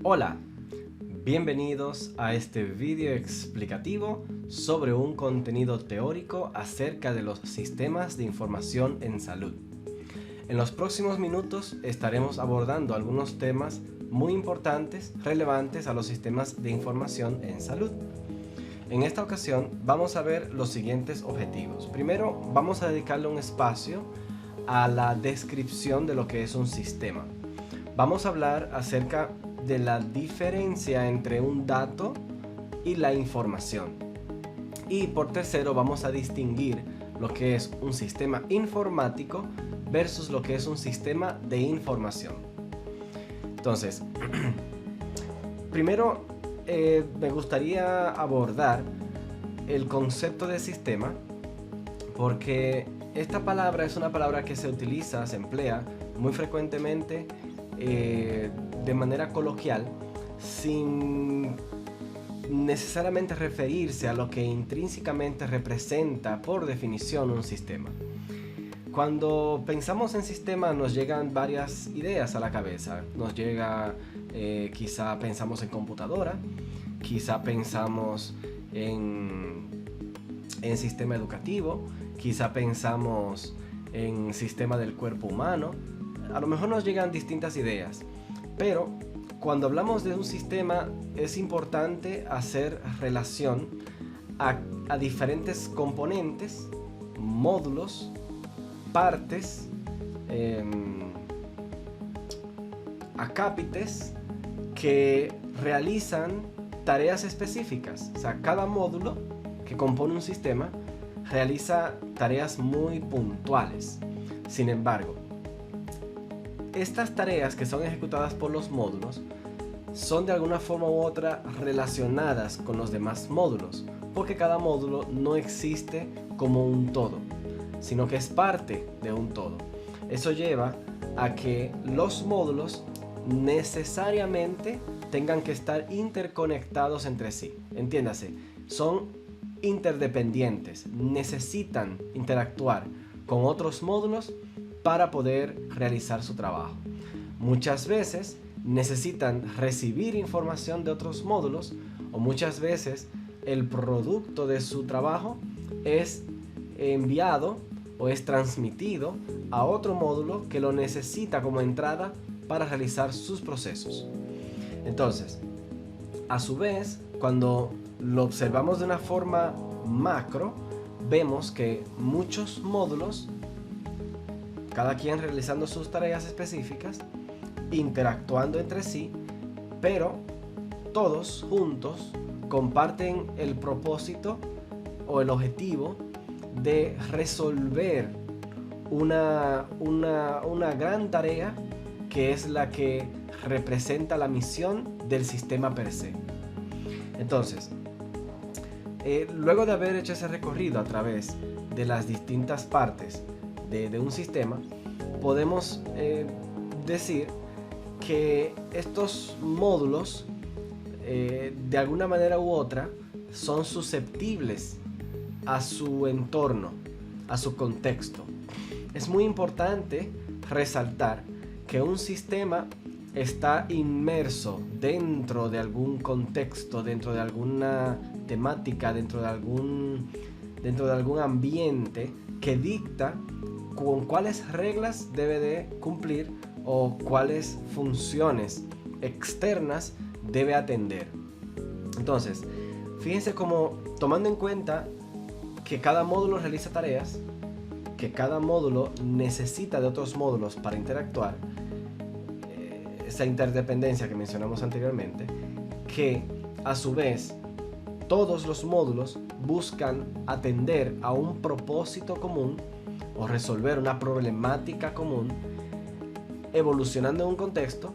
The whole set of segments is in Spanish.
Hola, bienvenidos a este vídeo explicativo sobre un contenido teórico acerca de los sistemas de información en salud. En los próximos minutos estaremos abordando algunos temas muy importantes, relevantes a los sistemas de información en salud. En esta ocasión vamos a ver los siguientes objetivos. Primero, vamos a dedicarle un espacio a la descripción de lo que es un sistema. Vamos a hablar acerca de la diferencia entre un dato y la información. Y por tercero, vamos a distinguir lo que es un sistema informático versus lo que es un sistema de información. Entonces, primero me gustaría abordar el concepto de sistema, porque esta palabra es una palabra que se utiliza, se emplea muy frecuentemente de manera coloquial, sin necesariamente referirse a lo que intrínsecamente representa por definición un sistema. Cuando pensamos en sistema nos llegan varias ideas a la cabeza. Nos llega, quizá pensamos en computadora, quizá pensamos en sistema educativo, quizá pensamos en sistema del cuerpo humano. A lo mejor nos llegan distintas ideas, pero cuando hablamos de un sistema es importante hacer relación a diferentes componentes, módulos, partes, acápites que realizan tareas específicas. O sea, cada módulo que compone un sistema realiza tareas muy puntuales. Sin embargo, estas tareas que son ejecutadas por los módulos son de alguna forma u otra relacionadas con los demás módulos, porque cada módulo no existe como un todo, sino que es parte de un todo. Eso lleva a que los módulos necesariamente tengan que estar interconectados entre sí. Entiéndase, son interdependientes, necesitan interactuar con otros módulos para poder realizar su trabajo. Muchas veces necesitan recibir información de otros módulos, o muchas veces el producto de su trabajo es enviado o es transmitido a otro módulo que lo necesita como entrada para realizar sus procesos. Entonces, a su vez, cuando lo observamos de una forma macro, vemos que muchos módulos, cada quien realizando sus tareas específicas, interactuando entre sí, pero todos juntos comparten el propósito o el objetivo de resolver una gran tarea, que es la que representa la misión del sistema per se. Entonces, luego de haber hecho ese recorrido a través de las distintas partes de un sistema, podemos decir que estos módulos de alguna manera u otra son susceptibles a su entorno, a su contexto. Es muy importante resaltar que un sistema está inmerso dentro de algún contexto, dentro de alguna temática, dentro de algún ambiente que dicta con cuáles reglas debe de cumplir o cuáles funciones externas debe atender. Entonces, fíjense cómo, tomando en cuenta que cada módulo realiza tareas, que cada módulo necesita de otros módulos para interactuar, esa interdependencia que mencionamos anteriormente, que a su vez todos los módulos buscan atender a un propósito común o resolver una problemática común, evolucionando en un contexto,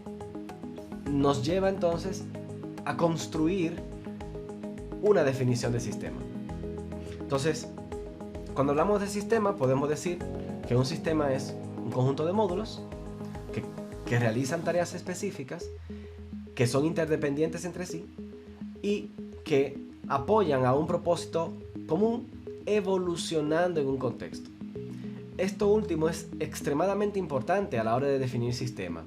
nos lleva entonces a construir una definición de sistema. Entonces, cuando hablamos de sistema, podemos decir que un sistema es un conjunto de módulos que realizan tareas específicas, que son interdependientes entre sí y que apoyan a un propósito común, evolucionando en un contexto. Esto último es extremadamente importante a la hora de definir sistema,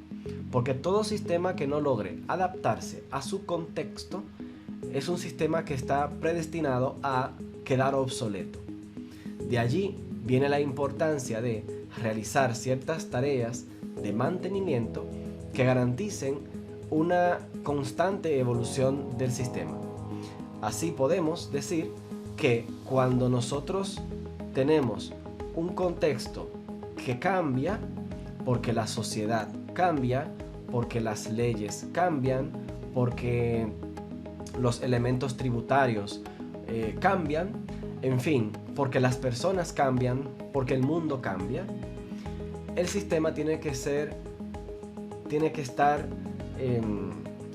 porque todo sistema que no logre adaptarse a su contexto es un sistema que está predestinado a quedar obsoleto. De allí viene la importancia de realizar ciertas tareas de mantenimiento que garanticen una constante evolución del sistema. Así podemos decir que cuando nosotros tenemos un contexto que cambia, porque la sociedad cambia, porque las leyes cambian, porque los elementos tributarios cambian, en fin, porque las personas cambian, porque el mundo cambia, el sistema tiene que estar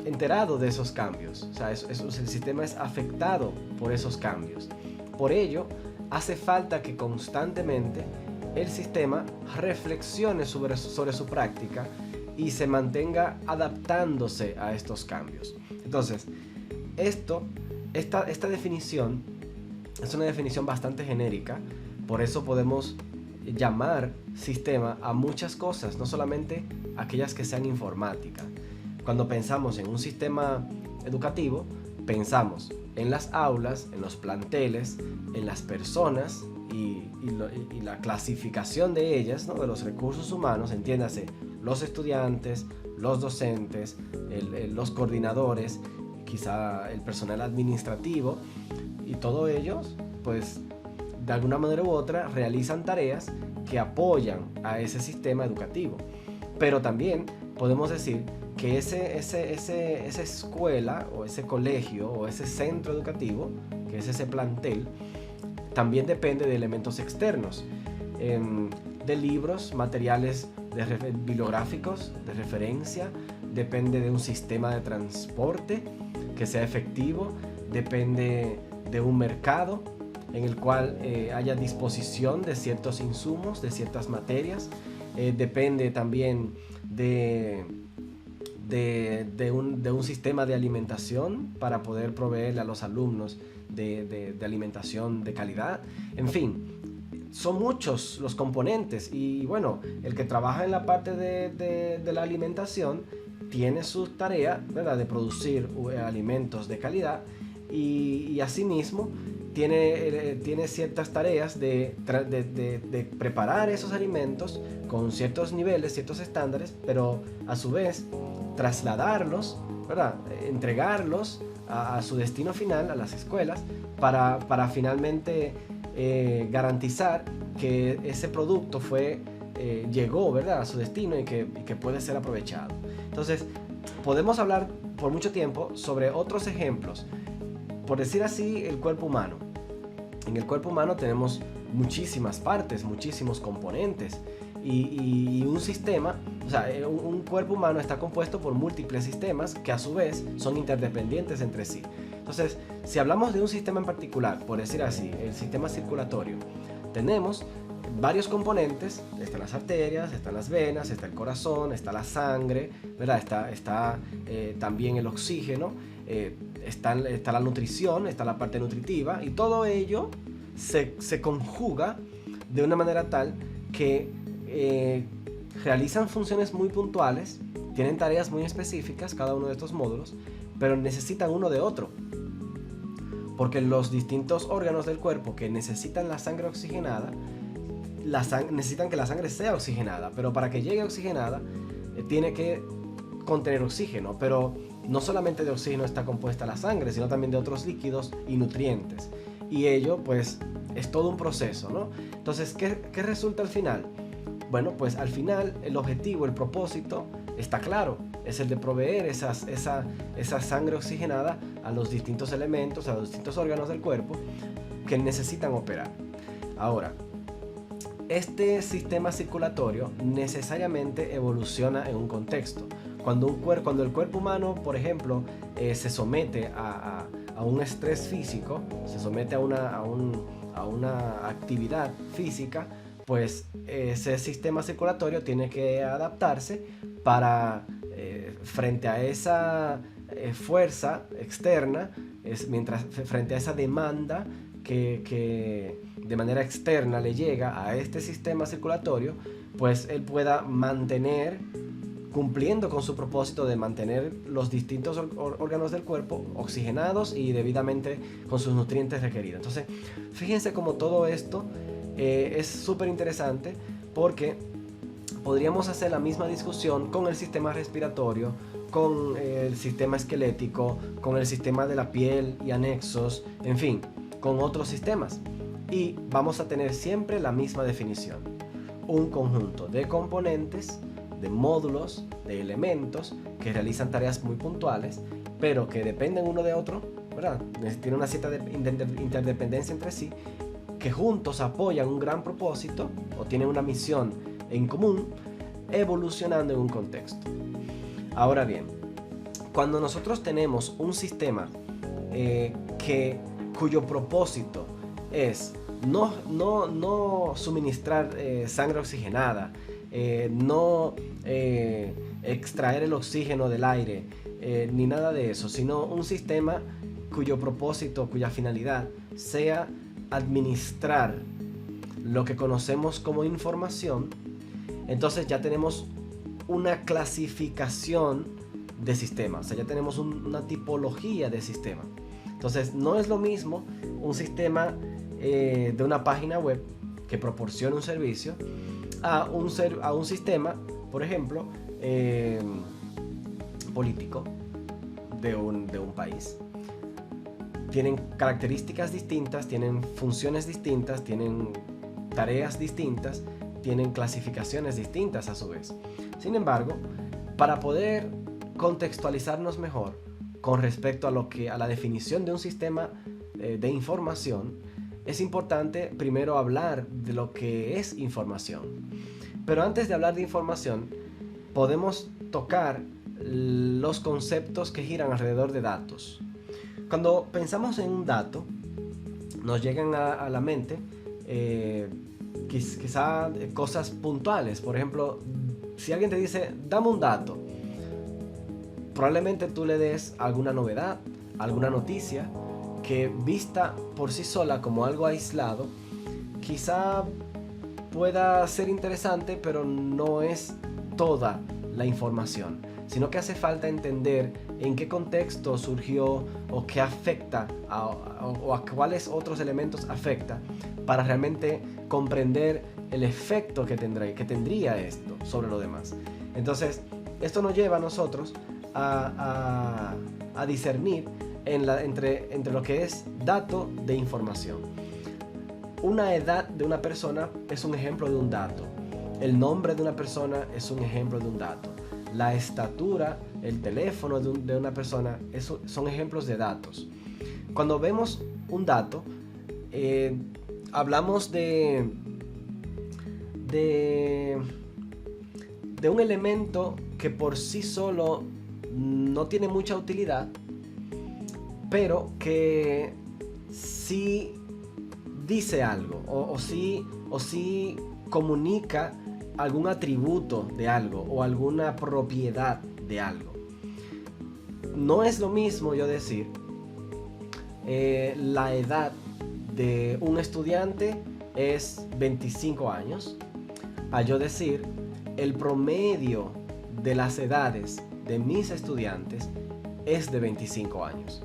enterado de esos cambios. O sea, el sistema es afectado por esos cambios. Por ello, hace falta que constantemente el sistema reflexione sobre su práctica y se mantenga adaptándose a estos cambios. Entonces, esta definición es una definición bastante genérica, por eso podemos llamar sistema a muchas cosas, no solamente aquellas que sean informática. Cuando pensamos en un sistema educativo, pensamos en las aulas, en los planteles, en las personas y la clasificación de ellas, ¿no? De los recursos humanos, entiéndase, los estudiantes, los docentes, los coordinadores, quizá el personal administrativo, y todos ellos, pues, de alguna manera u otra, realizan tareas que apoyan a ese sistema educativo. Pero también podemos decir que esa escuela o ese colegio o ese centro educativo, que es ese plantel, también depende de elementos externos, de libros, materiales bibliográficos de referencia, depende de un sistema de transporte que sea efectivo, depende de un mercado en el cual haya disposición de ciertos insumos, de ciertas materias, depende también de un sistema de alimentación para poder proveerle a los alumnos de alimentación de calidad. En fin, son muchos los componentes y bueno, el que trabaja en la parte de la alimentación tiene su tarea, ¿verdad?, de producir alimentos de calidad y asimismo tiene ciertas tareas de preparar esos alimentos con ciertos niveles, ciertos estándares, pero a su vez trasladarlos, ¿verdad?, entregarlos a su destino final, a las escuelas, para finalmente garantizar que ese producto llegó, ¿verdad?, a su destino y que puede ser aprovechado. Entonces, podemos hablar por mucho tiempo sobre otros ejemplos. Por decir así, el cuerpo humano. En el cuerpo humano tenemos muchísimas partes, muchísimos componentes. Y un sistema, o sea, un cuerpo humano está compuesto por múltiples sistemas que a su vez son interdependientes entre sí. Entonces, si hablamos de un sistema en particular, por decir así, el sistema circulatorio, tenemos varios componentes. Están las arterias, están las venas, está el corazón, está la sangre, ¿verdad? Está también el oxígeno, está la nutrición, está la parte nutritiva, y todo ello se conjuga de una manera tal que realizan funciones muy puntuales, tienen tareas muy específicas cada uno de estos módulos, pero necesitan uno de otro, porque los distintos órganos del cuerpo que necesitan la sangre oxigenada, necesitan que la sangre sea oxigenada, pero para que llegue oxigenada tiene que contener oxígeno, pero no solamente de oxígeno está compuesta la sangre, sino también de otros líquidos y nutrientes, y ello pues es todo un proceso, ¿no? Entonces, ¿qué resulta al final? Bueno, pues al final el objetivo, el propósito está claro, es el de proveer esa sangre oxigenada a los distintos elementos, a los distintos órganos del cuerpo que necesitan operar. Ahora, este sistema circulatorio necesariamente evoluciona en un contexto. Cuando el cuerpo humano, por ejemplo, se somete a un estrés físico, se somete a una actividad física, pues ese sistema circulatorio tiene que adaptarse para, frente a esa fuerza externa, frente a esa demanda que de manera externa le llega a este sistema circulatorio, pues él pueda mantener cumpliendo con su propósito de mantener los distintos órganos del cuerpo oxigenados y debidamente con sus nutrientes requeridos. Entonces, fíjense cómo todo esto es súper interesante, porque podríamos hacer la misma discusión con el sistema respiratorio, con el sistema esquelético, con el sistema de la piel y anexos, en fin, con otros sistemas. Y vamos a tener siempre la misma definición: un conjunto de componentes, de módulos, de elementos que realizan tareas muy puntuales, pero que dependen uno de otro, ¿verdad? Tienen una cierta interdependencia entre sí, que juntos apoyan un gran propósito o tienen una misión en común, evolucionando en un contexto. Ahora bien, cuando nosotros tenemos un sistema cuyo propósito es no suministrar sangre oxigenada, no extraer el oxígeno del aire, ni nada de eso, sino un sistema cuyo propósito, cuya finalidad sea administrar lo que conocemos como información, entonces ya tenemos una clasificación de sistema, o sea, ya tenemos una tipología de sistema. Entonces, no es lo mismo un sistema de una página web que proporciona un servicio a un sistema, por ejemplo, político de un país. Tienen características distintas, tienen funciones distintas, tienen tareas distintas, tienen clasificaciones distintas a su vez. Sin embargo, para poder contextualizarnos mejor con respecto a la definición de un sistema de información, es importante primero hablar de lo que es información. Pero antes de hablar de información, podemos tocar los conceptos que giran alrededor de datos. Cuando pensamos en un dato, nos llegan a la mente quizá cosas puntuales. Por ejemplo, si alguien te dice, dame un dato, probablemente tú le des alguna novedad, alguna noticia que, vista por sí sola como algo aislado, quizá pueda ser interesante, pero no es toda la información, sino que hace falta entender en qué contexto surgió o qué afecta o a cuáles otros elementos afecta para realmente comprender el efecto que tendría esto sobre lo demás. Entonces, esto nos lleva a nosotros a discernir entre lo que es dato de información. Una edad de una persona es un ejemplo de un dato. El nombre de una persona es un ejemplo de un dato. La estatura, el teléfono de una persona, son ejemplos de datos. Cuando vemos un dato, hablamos de un elemento que por sí solo no tiene mucha utilidad, pero que sí dice algo o sí comunica algún atributo de algo o alguna propiedad de algo. No es lo mismo yo decir la edad de un estudiante es 25 años a yo decir el promedio de las edades de mis estudiantes es de 25 años.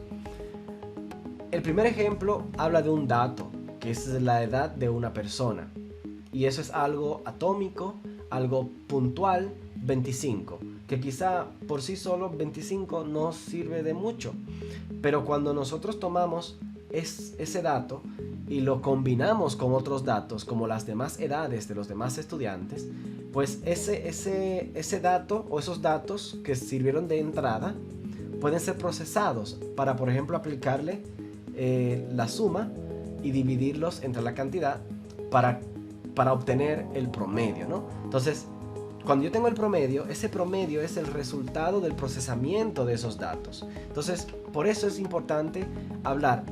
El primer ejemplo habla de un dato, que es la edad de una persona. Y eso es algo atómico, algo puntual, 25. Que quizá por sí solo 25 no sirve de mucho. Pero cuando nosotros tomamos ese dato y lo combinamos con otros datos, como las demás edades de los demás estudiantes, pues ese dato o esos datos que sirvieron de entrada pueden ser procesados para, por ejemplo, aplicarle la suma y dividirlos entre la cantidad para obtener el promedio, ¿no? Entonces, cuando yo tengo el promedio, ese promedio es el resultado del procesamiento de esos datos. Entonces, por eso es importante hablar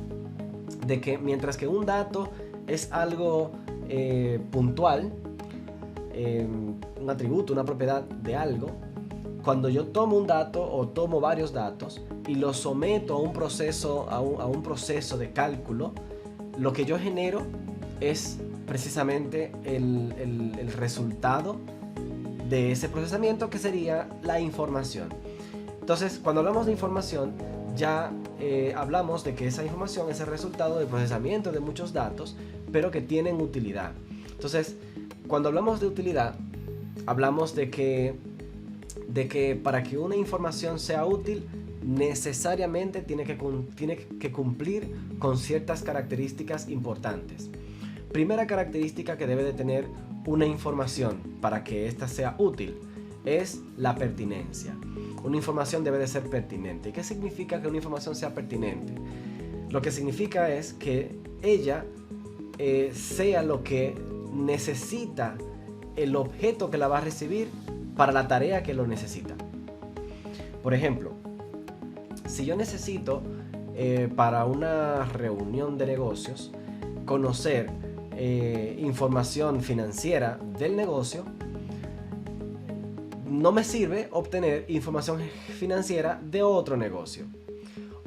de que mientras que un dato es algo puntual, un atributo, una propiedad de algo, cuando yo tomo un dato o tomo varios datos y los someto a un proceso de cálculo, lo que yo genero es precisamente el resultado de ese procesamiento, que sería la información. Entonces, cuando hablamos de información, ya hablamos de que esa información es el resultado del procesamiento de muchos datos, pero que tienen utilidad. Entonces, cuando hablamos de utilidad, hablamos de que para que una información sea útil, necesariamente tiene que cumplir con ciertas características importantes. Primera característica que debe de tener una información para que ésta sea útil es la pertinencia. Una información debe de ser pertinente. ¿Y qué significa que una información sea pertinente? Lo que significa es que ella sea lo que necesita el objeto que la va a recibir para la tarea que lo necesita. Por ejemplo, si yo necesito para una reunión de negocios conocer información financiera del negocio, no me sirve obtener información financiera de otro negocio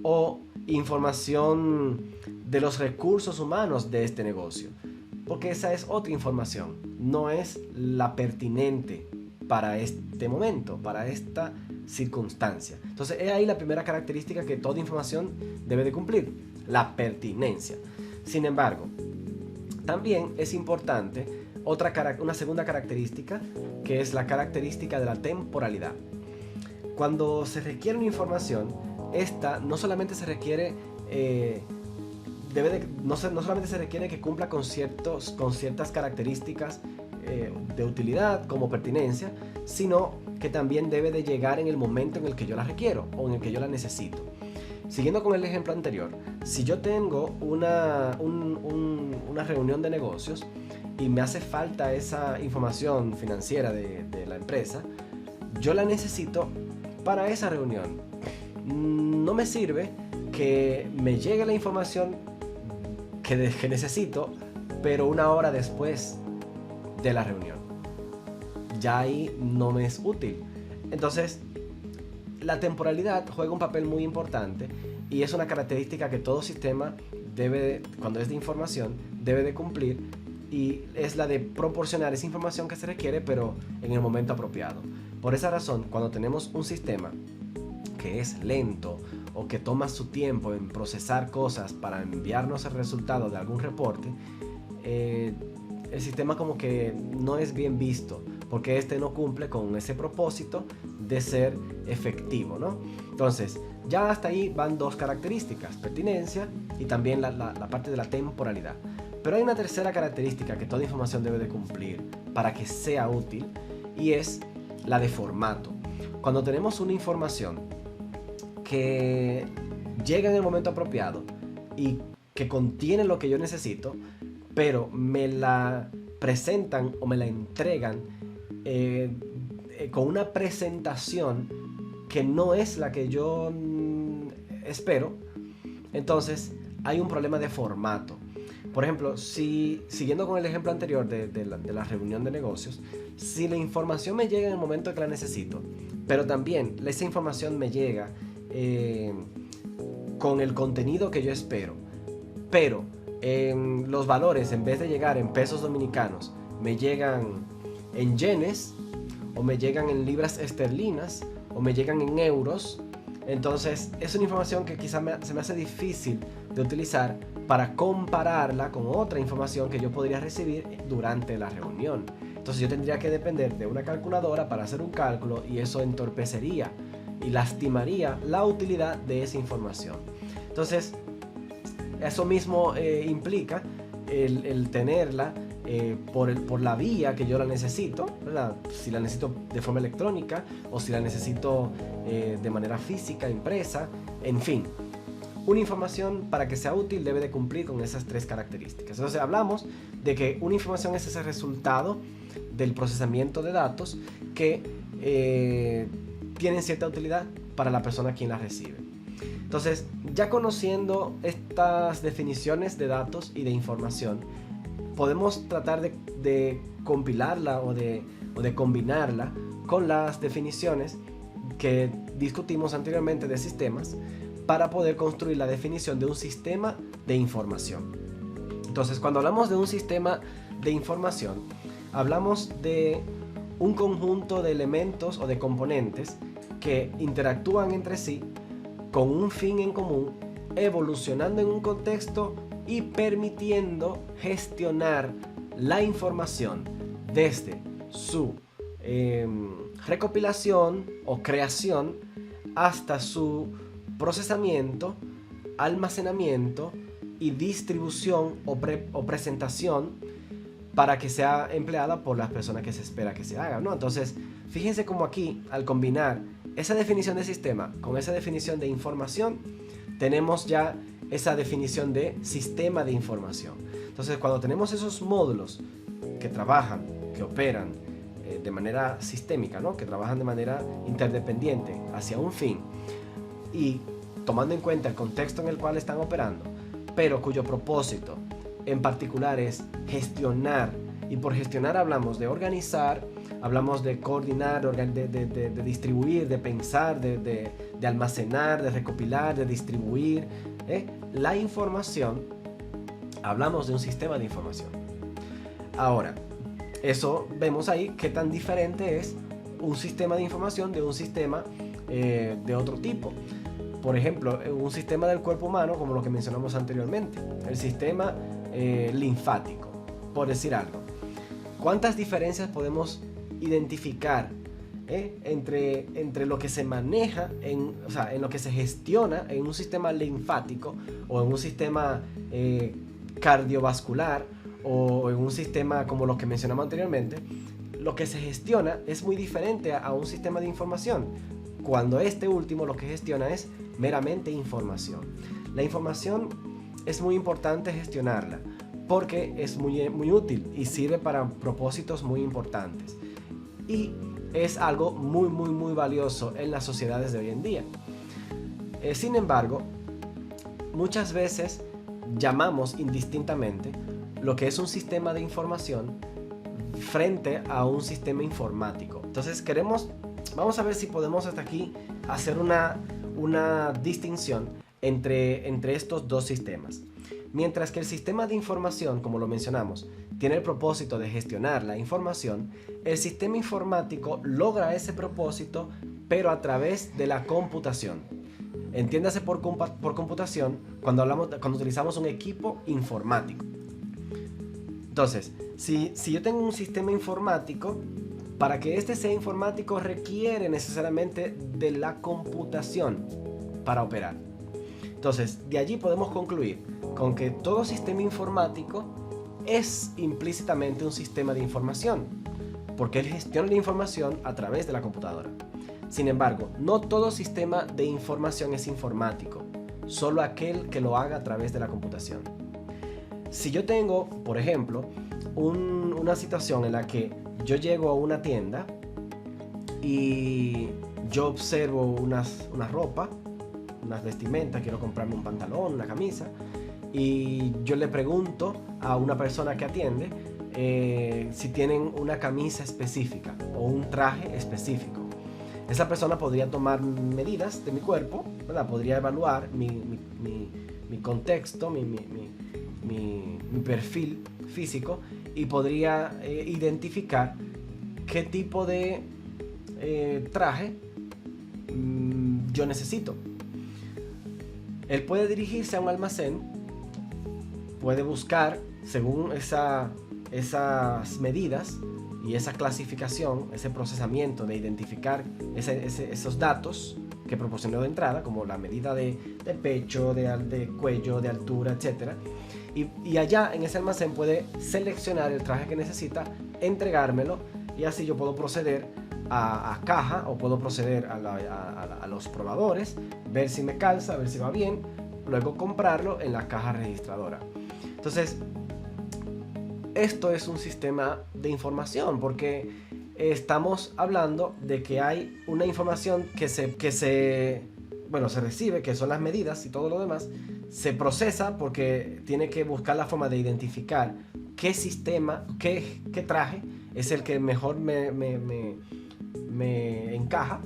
o información de los recursos humanos de este negocio, porque esa es otra información, no es la pertinente para este momento, para esta circunstancia. Entonces es ahí la primera característica que toda información debe de cumplir, la pertinencia. Sin embargo, también es importante una segunda característica, que es la característica de la temporalidad. Cuando se requiere una información, esta no solamente se requiere no solamente se requiere que cumpla con ciertas características de utilidad como pertinencia, sino que también debe de llegar en el momento en el que yo la requiero o en el que yo la necesito. Siguiendo con el ejemplo anterior, si yo tengo una reunión de negocios y me hace falta esa información financiera de la empresa, yo la necesito para esa reunión. No me sirve que me llegue la información que necesito, pero una hora después de la reunión. Ya ahí no me es útil. Entonces, la temporalidad juega un papel muy importante y es una característica que todo sistema cuando es de información, debe de cumplir, y es la de proporcionar esa información que se requiere, pero en el momento apropiado. Por esa razón, cuando tenemos un sistema que es lento o que toma su tiempo en procesar cosas para enviarnos el resultado de algún reporte, el sistema como que no es bien visto, porque este no cumple con ese propósito de ser efectivo, ¿no? Entonces, ya hasta ahí van dos características, pertinencia y también la parte de la temporalidad. Pero hay una tercera característica que toda información debe de cumplir para que sea útil, y es la de formato. Cuando tenemos una información que llega en el momento apropiado y que contiene lo que yo necesito, pero me la presentan o me la entregan con una presentación que no es la que yo espero, entonces hay un problema de formato. Por ejemplo, siguiendo con el ejemplo anterior de la reunión de negocios, si la información me llega en el momento que la necesito, pero también esa información me llega con el contenido que yo espero, pero los valores, en vez de llegar en pesos dominicanos, me llegan en yenes, o me llegan en libras esterlinas, o me llegan en euros, entonces es una información que quizás se me hace difícil de utilizar para compararla con otra información que yo podría recibir durante la reunión. Entonces yo tendría que depender de una calculadora para hacer un cálculo, y eso entorpecería y lastimaría la utilidad de esa información. Entonces eso mismo implica el tenerla por la vía que yo la necesito, ¿verdad? Si la necesito de forma electrónica o si la necesito de manera física, impresa, en fin. Una información, para que sea útil, debe de cumplir con esas tres características. Entonces hablamos de que una información es ese resultado del procesamiento de datos que tienen cierta utilidad para la persona quien la recibe. Entonces, ya conociendo estas definiciones de datos y de información, podemos tratar de compilarla o de combinarla con las definiciones que discutimos anteriormente de sistemas, para poder construir la definición de un sistema de información. Entonces, cuando hablamos de un sistema de información, hablamos de un conjunto de elementos o de componentes que interactúan entre sí con un fin en común, evolucionando en un contexto y permitiendo gestionar la información desde su recopilación o creación hasta su procesamiento, almacenamiento y distribución o presentación para que sea empleada por las personas que se espera que se haga, ¿no? Entonces, fíjense cómo aquí, al combinar esa definición de sistema con esa definición de información, tenemos ya esa definición de sistema de información. Entonces, cuando tenemos esos módulos que trabajan, que operan de manera sistémica, ¿no? Que trabajan de manera interdependiente hacia un fin y tomando en cuenta el contexto en el cual están operando, pero cuyo propósito en particular es gestionar, y por gestionar hablamos de organizar, hablamos de coordinar, de distribuir, de pensar, de almacenar, de recopilar, de distribuir la información. Hablamos de un sistema de información. Ahora, eso vemos ahí qué tan diferente es un sistema de información de un sistema de otro tipo. Por ejemplo, un sistema del cuerpo humano, como lo que mencionamos anteriormente, el sistema linfático, por decir algo. ¿Cuántas diferencias podemos identificar entre lo que se maneja, en lo que se gestiona en un sistema linfático o en un sistema cardiovascular o en un sistema como los que mencionamos anteriormente? Lo que se gestiona es muy diferente a un sistema de información, cuando este último lo que gestiona es meramente información. La información es muy importante gestionarla porque es muy útil y sirve para propósitos muy importantes y es algo muy valioso en las sociedades de hoy en día. Sin embargo, muchas veces llamamos indistintamente lo que es un sistema de información frente a un sistema informático. Entonces vamos a ver si podemos hasta aquí hacer una distinción entre estos dos sistemas. Mientras que el sistema de información, como lo mencionamos, tiene el propósito de gestionar la información, el sistema informático logra ese propósito, pero a través de la computación. Entiéndase por computación cuando utilizamos un equipo informático. Entonces, si yo tengo un sistema informático, para que este sea informático requiere necesariamente de la computación para operar. Entonces, de allí podemos concluir con que todo sistema informático es implícitamente un sistema de información, porque él gestiona la información a través de la computadora. Sin embargo, no todo sistema de información es informático, solo aquel que lo haga a través de la computación. Si yo tengo, por ejemplo, una situación en la que yo llego a una tienda y yo observo una ropa, unas vestimentas, quiero comprarme un pantalón, una camisa, y yo le pregunto a una persona que atiende si tienen una camisa específica o un traje específico. Esa persona podría tomar medidas de mi cuerpo, ¿verdad? Podría evaluar mi contexto, mi perfil físico y podría identificar qué tipo de traje yo necesito. Él puede dirigirse a un almacén, puede buscar según esas medidas y esa clasificación, ese procesamiento de identificar esos datos que proporcionó de entrada, como la medida de pecho, de cuello, de altura, etc. Y allá en ese almacén puede seleccionar el traje que necesita, entregármelo, y así yo puedo proceder a caja o puedo proceder a los probadores, ver si me calza, ver si va bien, luego comprarlo en la caja registradora. Entonces, esto es un sistema de información porque estamos hablando de que hay una información que se recibe, que son las medidas y todo lo demás, se procesa porque tiene que buscar la forma de identificar qué sistema, qué traje es el que mejor me encaja,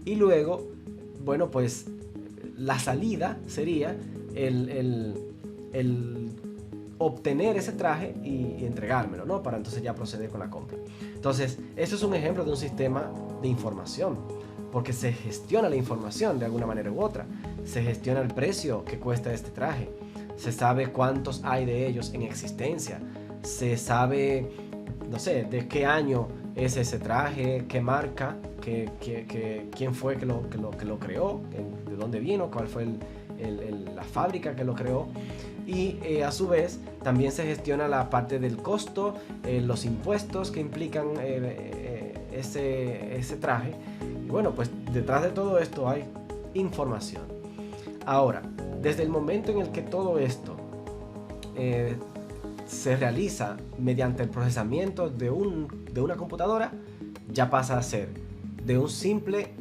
y luego, pues la salida sería el obtener ese traje y entregármelo, ¿no? Para entonces ya proceder con la compra. Entonces, esto es un ejemplo de un sistema de información, porque se gestiona la información de alguna manera u otra. Se gestiona el precio que cuesta este traje, se sabe cuántos hay de ellos en existencia, se sabe, no sé, de qué año es ese traje, qué marca, quién fue que lo creó, de dónde vino, cuál fue la fábrica que lo creó. Y a su vez también se gestiona la parte del costo, los impuestos que implican ese traje. Y bueno, pues detrás de todo esto hay información. Ahora, desde el momento en el que todo esto se realiza mediante el procesamiento de una computadora, ya pasa a ser de un simple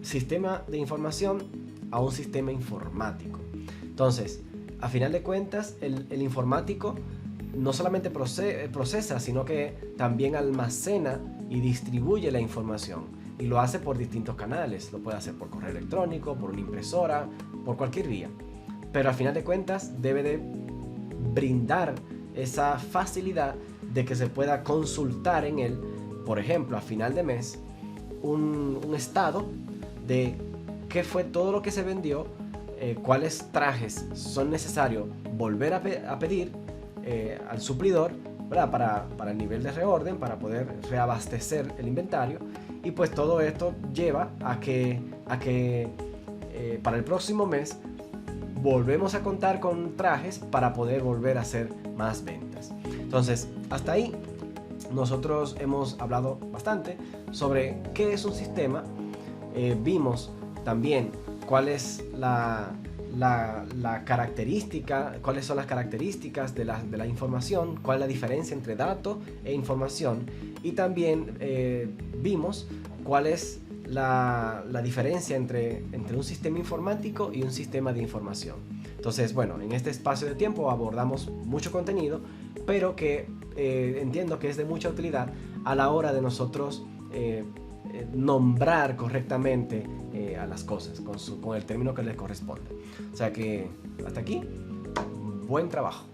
sistema de información a un sistema informático. Entonces, a final de cuentas, el informático no solamente procesa, sino que también almacena y distribuye la información. Y lo hace por distintos canales. Lo puede hacer por correo electrónico, por una impresora, por cualquier vía. Pero al final de cuentas debe de brindar esa facilidad de que se pueda consultar en él, por ejemplo, a final de mes, un estado de qué fue todo lo que se vendió, cuáles trajes son necesarios volver a pedir al suplidor, ¿verdad? Para el nivel de reorden, para poder reabastecer el inventario. Y pues todo esto lleva a que para el próximo mes volvemos a contar con trajes para poder volver a hacer más ventas. Entonces, hasta ahí nosotros hemos hablado bastante sobre qué es un sistema. Vimos también cuál es la característica, cuáles son las características de la información, cuál es la diferencia entre dato e información, y también vimos cuál es la diferencia entre un sistema informático y un sistema de información. Entonces, bueno, en este espacio de tiempo abordamos mucho contenido, pero que entiendo que es de mucha utilidad a la hora de nosotros nombrar correctamente a las cosas con el término que les corresponde. O sea que hasta aquí, buen trabajo.